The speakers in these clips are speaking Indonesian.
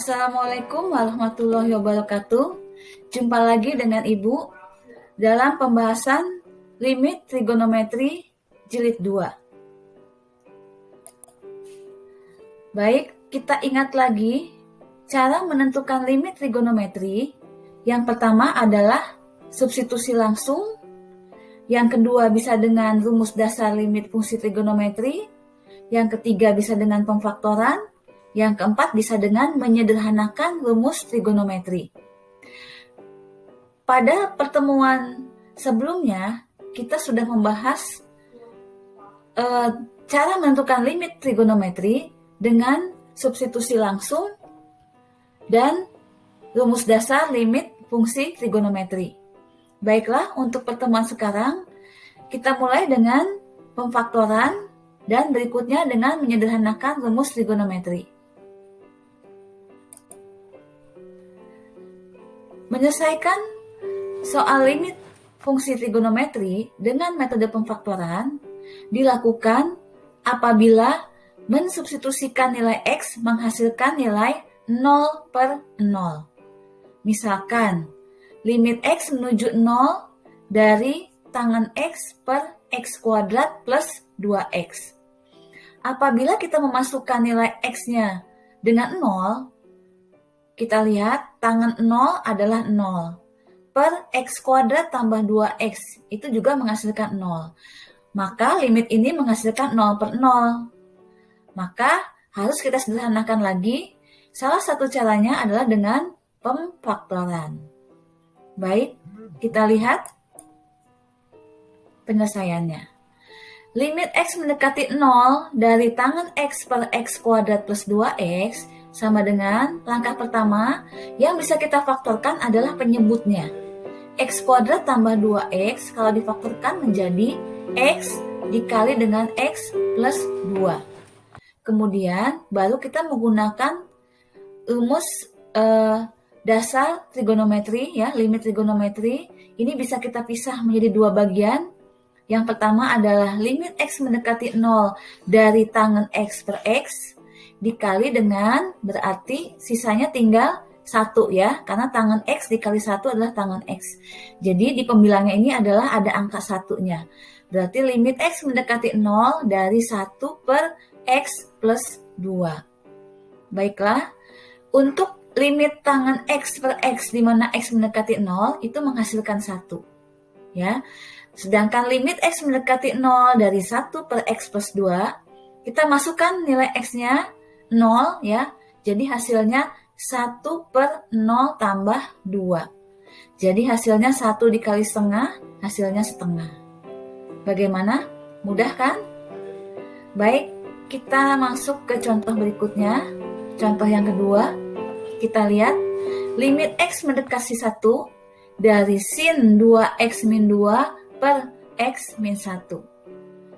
Assalamualaikum warahmatullahi wabarakatuh. Jumpa lagi dengan Ibu dalam pembahasan limit trigonometri jilid 2. Baik, kita ingat lagi cara menentukan limit trigonometri. Yang pertama adalah substitusi langsung. Yang kedua bisa dengan rumus dasar limit fungsi trigonometri. Yang ketiga bisa dengan pemfaktoran. Yang keempat bisa dengan menyederhanakan rumus trigonometri. Pada pertemuan sebelumnya, kita sudah membahas cara menentukan limit trigonometri dengan substitusi langsung dan rumus dasar limit fungsi trigonometri. Baiklah, untuk pertemuan sekarang, kita mulai dengan pemfaktoran dan berikutnya dengan menyederhanakan rumus trigonometri. Menyelesaikan soal limit fungsi trigonometri dengan metode pemfaktoran dilakukan apabila mensubstitusikan nilai X menghasilkan nilai 0 per 0. Misalkan, limit X menuju 0 dari tangan X per X kuadrat plus 2X. Apabila kita memasukkan nilai X-nya dengan 0, kita lihat tangan 0 adalah 0. Per X kuadrat tambah 2X, itu juga menghasilkan 0. Maka limit ini menghasilkan 0 per 0. Maka harus kita sederhanakan lagi. Salah satu caranya adalah dengan pemfaktoran. Baik, kita lihat penyelesaiannya. Limit X mendekati 0 dari tangan X per X kuadrat plus 2X sama dengan langkah pertama yang bisa kita faktorkan adalah penyebutnya. X kuadrat tambah 2X kalau difaktorkan menjadi X dikali dengan X plus 2. Kemudian baru kita menggunakan rumus dasar trigonometri, ya, limit trigonometri. Ini bisa kita pisah menjadi dua bagian. Yang pertama adalah limit X mendekati 0 dari tangan X per X dikali dengan, berarti sisanya tinggal 1 ya, karena tangan X dikali 1 adalah tangan X. Jadi di pembilangnya ini adalah ada angka 1-nya. Berarti limit X mendekati 0 dari 1 per X plus 2. Baiklah, untuk limit tangan X per X di mana X mendekati 0 itu menghasilkan 1. Ya. Sedangkan limit X mendekati 0 dari 1 per X plus 2, kita masukkan nilai X-nya 0 ya. Jadi hasilnya 1 per 0 tambah 2. Jadi hasilnya 1 dikali setengah, hasilnya setengah. Bagaimana? Mudah kan? Baik, kita masuk ke contoh berikutnya. Contoh yang kedua, kita lihat limit X mendekati 1 dari sin 2X min 2 per X min 1.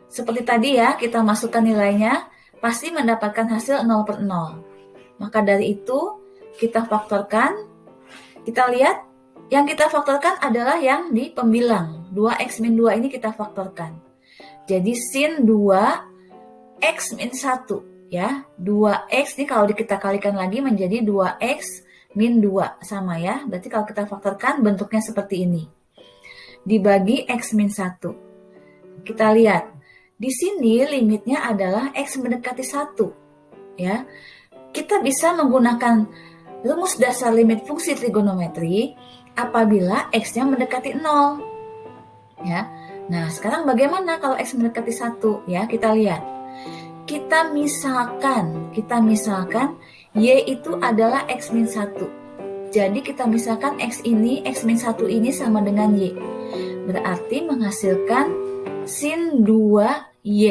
Seperti tadi ya, kita masukkan nilainya, pasti mendapatkan hasil 0 per 0. Maka dari itu, kita faktorkan. Kita lihat, yang kita faktorkan adalah yang di pembilang. 2X min 2 ini kita faktorkan. Jadi sin 2X min 1. Ya, 2X ini kalau kita kalikan lagi menjadi 2X min 2. Sama ya, berarti kalau kita faktorkan bentuknya seperti ini. Dibagi X min 1. Kita lihat, di sini limitnya adalah X mendekati 1. Ya. Kita bisa menggunakan rumus dasar limit fungsi trigonometri apabila X-nya mendekati 0. Ya. Nah, sekarang bagaimana kalau X mendekati 1? Ya, kita lihat. Kita misalkan Y itu adalah X min 1. Jadi kita misalkan X min 1 ini sama dengan Y. Berarti menghasilkan sin 2Y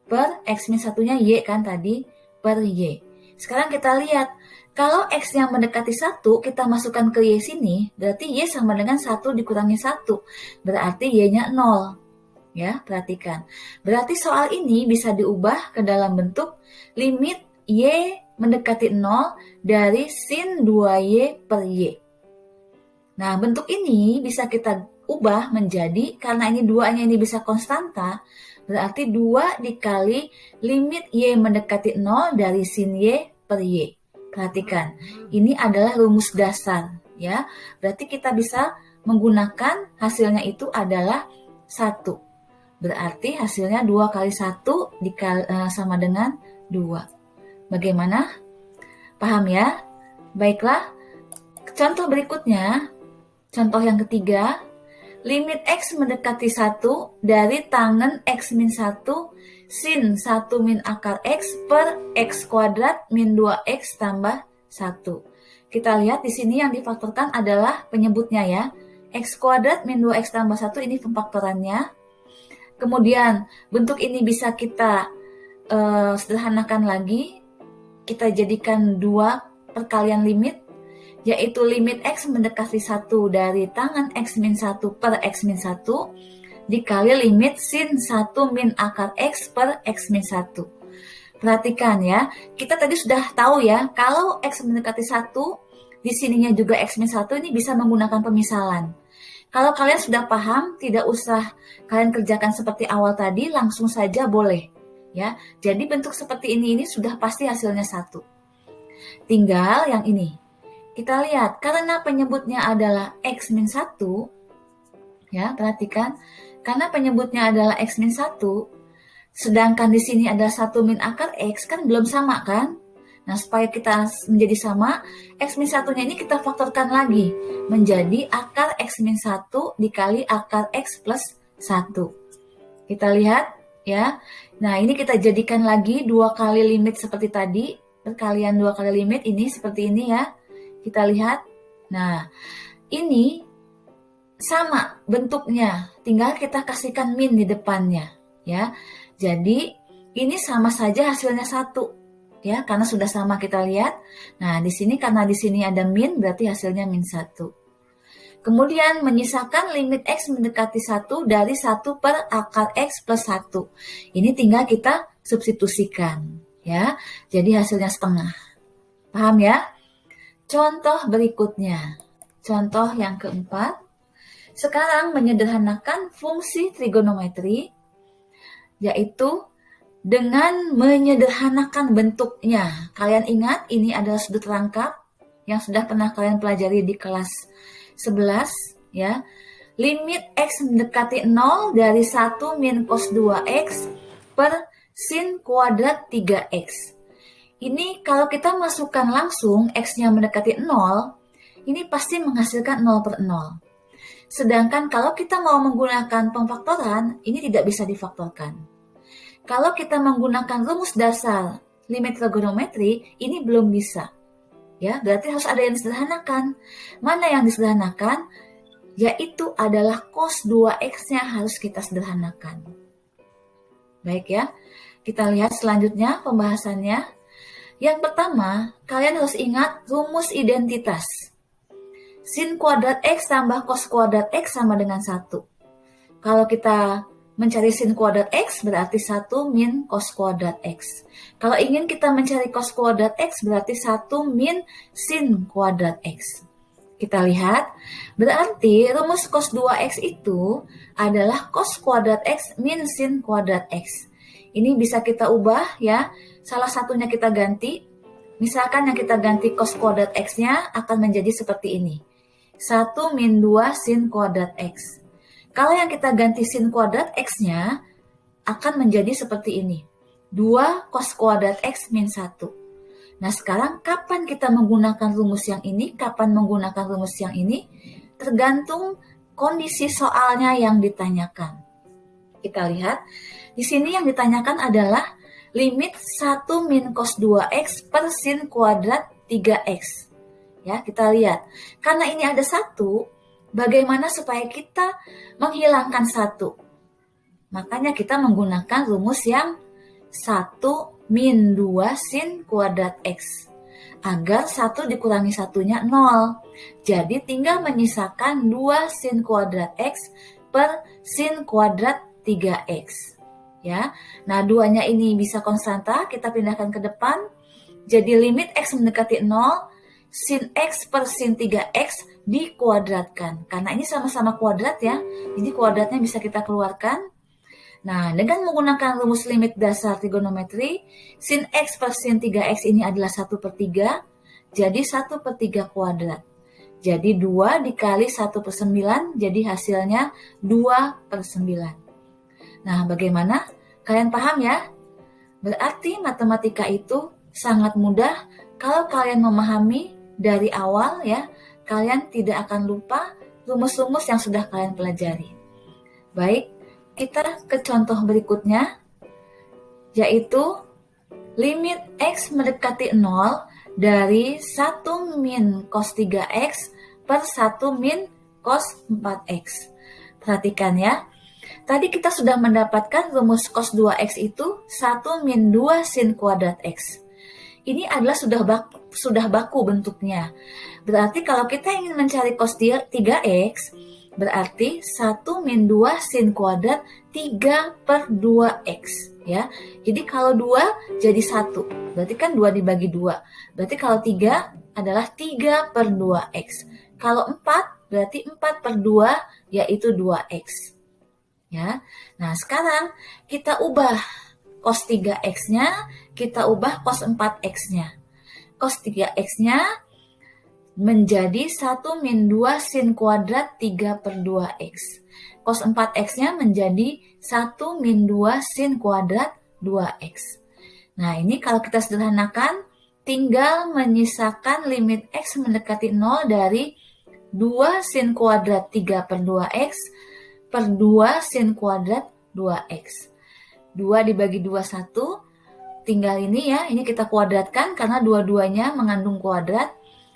per X min 1-nya Y kan tadi, per Y. Sekarang kita lihat, kalau X yang mendekati 1 kita masukkan ke Y sini, berarti Y sama dengan 1 dikurangi 1. Berarti Y-nya 0. Ya, perhatikan. Berarti soal ini bisa diubah ke dalam bentuk limit Y mendekati 0 dari sin 2Y per Y. Nah, bentuk ini bisa kita ubah menjadi, karena ini 2-nya ini bisa konstanta, berarti 2 dikali limit Y mendekati 0 dari sin Y per Y. Perhatikan, ini adalah rumus dasar ya. Berarti kita bisa menggunakan hasilnya itu adalah 1. Berarti hasilnya 2 kali 1 sama dengan 2. Bagaimana? Paham ya? Baiklah, contoh berikutnya, contoh yang ketiga, limit X mendekati 1 dari tangen X min 1 sin 1 min akar X per X kuadrat min 2X tambah 1. Kita lihat di sini yang difaktorkan adalah penyebutnya ya. X kuadrat min 2X tambah 1 ini pemfaktorannya. Kemudian bentuk ini bisa kita sederhanakan lagi. Kita jadikan 2 perkalian limit, yaitu limit X mendekati 1 dari tangen X min 1 per X min 1 dikali limit sin 1 min akar X per X min 1. Perhatikan ya, kita tadi sudah tahu ya, kalau X mendekati 1, di sininya juga X min 1 ini bisa menggunakan pemisalan. Kalau kalian sudah paham, tidak usah kalian kerjakan seperti awal tadi, langsung saja boleh. Ya, jadi bentuk seperti ini sudah pasti hasilnya 1. Tinggal yang ini. Kita lihat, karena penyebutnya adalah X min 1, ya, perhatikan, karena penyebutnya adalah X min 1, sedangkan di sini ada 1 min akar X, kan belum sama kan? Nah, supaya kita menjadi sama, X min 1-nya ini kita faktorkan lagi, menjadi akar X min 1 dikali akar X plus 1. Kita lihat, ya. Nah, ini kita jadikan lagi 2 kali limit seperti tadi, perkalian 2 kali limit ini seperti ini ya. Kita lihat. Nah, ini sama bentuknya, tinggal kita kasihkan min di depannya ya. Jadi, ini sama saja hasilnya 1 ya, karena sudah sama kita lihat. Nah, di sini karena di sini ada min berarti hasilnya min 1. Kemudian menyisakan limit X mendekati 1 dari 1 per akar X plus 1. Ini tinggal kita substitusikan ya. Jadi hasilnya setengah. Paham ya? Contoh berikutnya. Contoh yang keempat. Sekarang menyederhanakan fungsi trigonometri, yaitu dengan menyederhanakan bentuknya. Kalian ingat ini adalah sudut rangkap yang sudah pernah kalian pelajari di kelas 11 ya. Limit X mendekati 0 dari 1 min cos 2X per sin kuadrat 3X. Ini kalau kita masukkan langsung X-nya mendekati 0, ini pasti menghasilkan 0 per 0. Sedangkan kalau kita mau menggunakan pemfaktoran, ini tidak bisa difaktorkan. Kalau kita menggunakan rumus dasar limit trigonometri, ini belum bisa. Ya, berarti harus ada yang disederhanakan. Mana yang disederhanakan? Yaitu adalah cos 2X-nya harus kita sederhanakan. Baik ya, kita lihat selanjutnya pembahasannya. Yang pertama, kalian harus ingat rumus identitas. Sin kuadrat X tambah cos kuadrat X sama dengan 1. Kalau kita mencari sin kuadrat X berarti 1 min cos kuadrat X. Kalau ingin kita mencari cos kuadrat X berarti 1 min sin kuadrat X. Kita lihat, berarti rumus cos 2X itu adalah cos kuadrat X min sin kuadrat X. Ini bisa kita ubah ya, salah satunya kita ganti. Misalkan yang kita ganti cos kuadrat X-nya akan menjadi seperti ini. 1 min 2 sin kuadrat X. Kalau yang kita ganti sin kuadrat X-nya akan menjadi seperti ini. 2 cos kuadrat X min 1. Nah, sekarang kapan kita menggunakan rumus yang ini, kapan menggunakan rumus yang ini, tergantung kondisi soalnya yang ditanyakan. Kita lihat, di sini yang ditanyakan adalah limit 1 min cos 2X per sin kuadrat 3X. Ya, kita lihat. Karena ini ada 1, bagaimana supaya kita menghilangkan 1? Makanya kita menggunakan rumus yang 1 min 2 sin kuadrat X. Agar 1 dikurangi 1-nya 0. Jadi tinggal menyisakan 2 sin kuadrat X per sin kuadrat 3X. Ya, nah 2-nya ini bisa konstanta, kita pindahkan ke depan. Jadi limit X mendekati 0, sin X per sin 3X dikuadratkan. Karena ini sama-sama kuadrat ya, jadi kuadratnya bisa kita keluarkan. Nah, dengan menggunakan rumus limit dasar trigonometri, sin X per sin 3X ini adalah 1/3. jadi 1/3 kuadrat. Jadi 2 dikali 1/9 jadi hasilnya 2/9. Nah, bagaimana? Kalian paham ya? Berarti matematika itu sangat mudah kalau kalian memahami dari awal ya. Kalian tidak akan lupa rumus-rumus yang sudah kalian pelajari. Baik, kita ke contoh berikutnya, yaitu limit X mendekati 0 dari 1 min cos 3X per 1 min cos 4X. Perhatikan ya, tadi kita sudah mendapatkan rumus cos 2X itu 1 min 2 sin kuadrat X. Ini adalah sudah baku bentuknya. Berarti kalau kita ingin mencari cos 3X, berarti 1 min 2 sin kuadrat 3/2X. Ya. Jadi kalau 2 jadi 1, berarti kan 2 dibagi 2. Berarti kalau 3 adalah 3/2X. Kalau 4 berarti 4/2 yaitu 2X. Ya. Nah, sekarang kita ubah cos 3X-nya, kita ubah cos 4X-nya. Cos 3X-nya menjadi 1 min 2 sin kuadrat 3/2X. Cos 4X-nya menjadi 1 min 2 sin kuadrat 2X. Nah, ini kalau kita sederhanakan, tinggal menyisakan limit X mendekati 0 dari 2 sin kuadrat 3/2X per 2 sin kuadrat 2X. 2 dibagi 2, 1. Tinggal ini ya, ini kita kuadratkan karena dua-duanya mengandung kuadrat.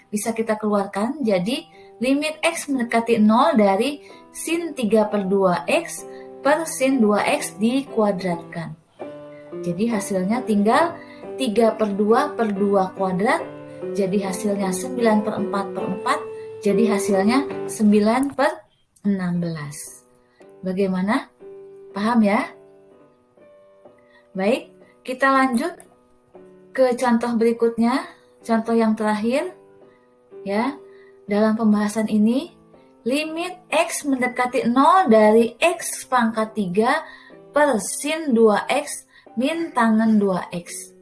Bisa kita keluarkan, jadi limit X mendekati 0 dari sin 3/2X per sin 2X dikuadratkan. Jadi hasilnya tinggal 3/2 per 2 kuadrat, jadi hasilnya 9/4/4, jadi hasilnya 9/16. Bagaimana? Paham ya? Baik, kita lanjut ke contoh berikutnya, contoh yang terakhir. Ya, dalam pembahasan ini, limit X mendekati 0 dari X pangkat 3 per sin 2X min tangen 2X.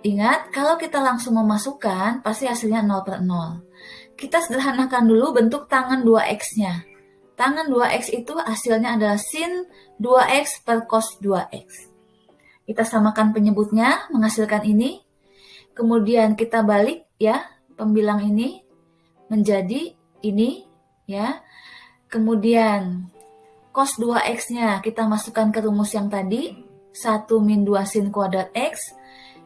Ingat, kalau kita langsung memasukkan, pasti hasilnya 0/0. Kita sederhanakan dulu bentuk tangen 2X-nya. Tangen 2X itu hasilnya adalah sin 2X per cos 2X. Kita samakan penyebutnya, menghasilkan ini. Kemudian kita balik ya, pembilang ini menjadi ini ya. Kemudian cos 2X-nya kita masukkan ke rumus yang tadi, 1 min 2 sin kuadrat X.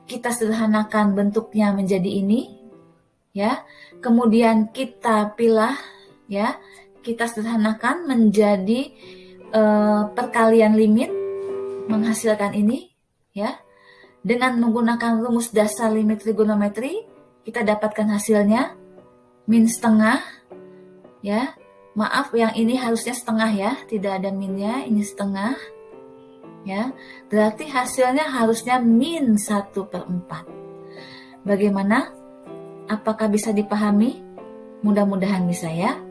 Kita sederhanakan bentuknya menjadi ini ya. Kemudian kita pilah ya. Kita sederhanakan menjadi perkalian limit, menghasilkan ini ya. Dengan menggunakan rumus dasar limit trigonometri, kita dapatkan hasilnya min setengah ya. Maaf, yang ini harusnya setengah ya, tidak ada minnya, ini setengah ya. Berarti hasilnya harusnya min 1/4. Bagaimana? Apakah bisa dipahami? Mudah-mudahan bisa ya.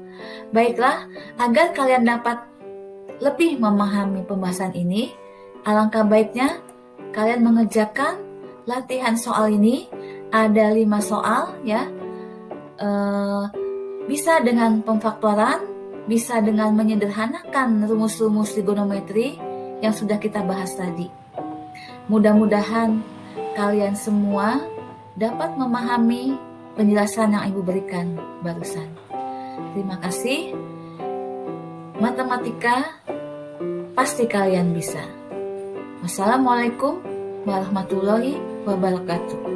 Baiklah, agar kalian dapat lebih memahami pembahasan ini, alangkah baiknya kalian mengerjakan latihan soal ini. Ada 5 soal ya. Bisa dengan pemfaktoran, bisa dengan menyederhanakan rumus-rumus trigonometri yang sudah kita bahas tadi. Mudah-mudahan kalian semua dapat memahami penjelasan yang Ibu berikan barusan. Terima kasih. Matematika pasti kalian bisa. Wassalamualaikum warahmatullahi wabarakatuh.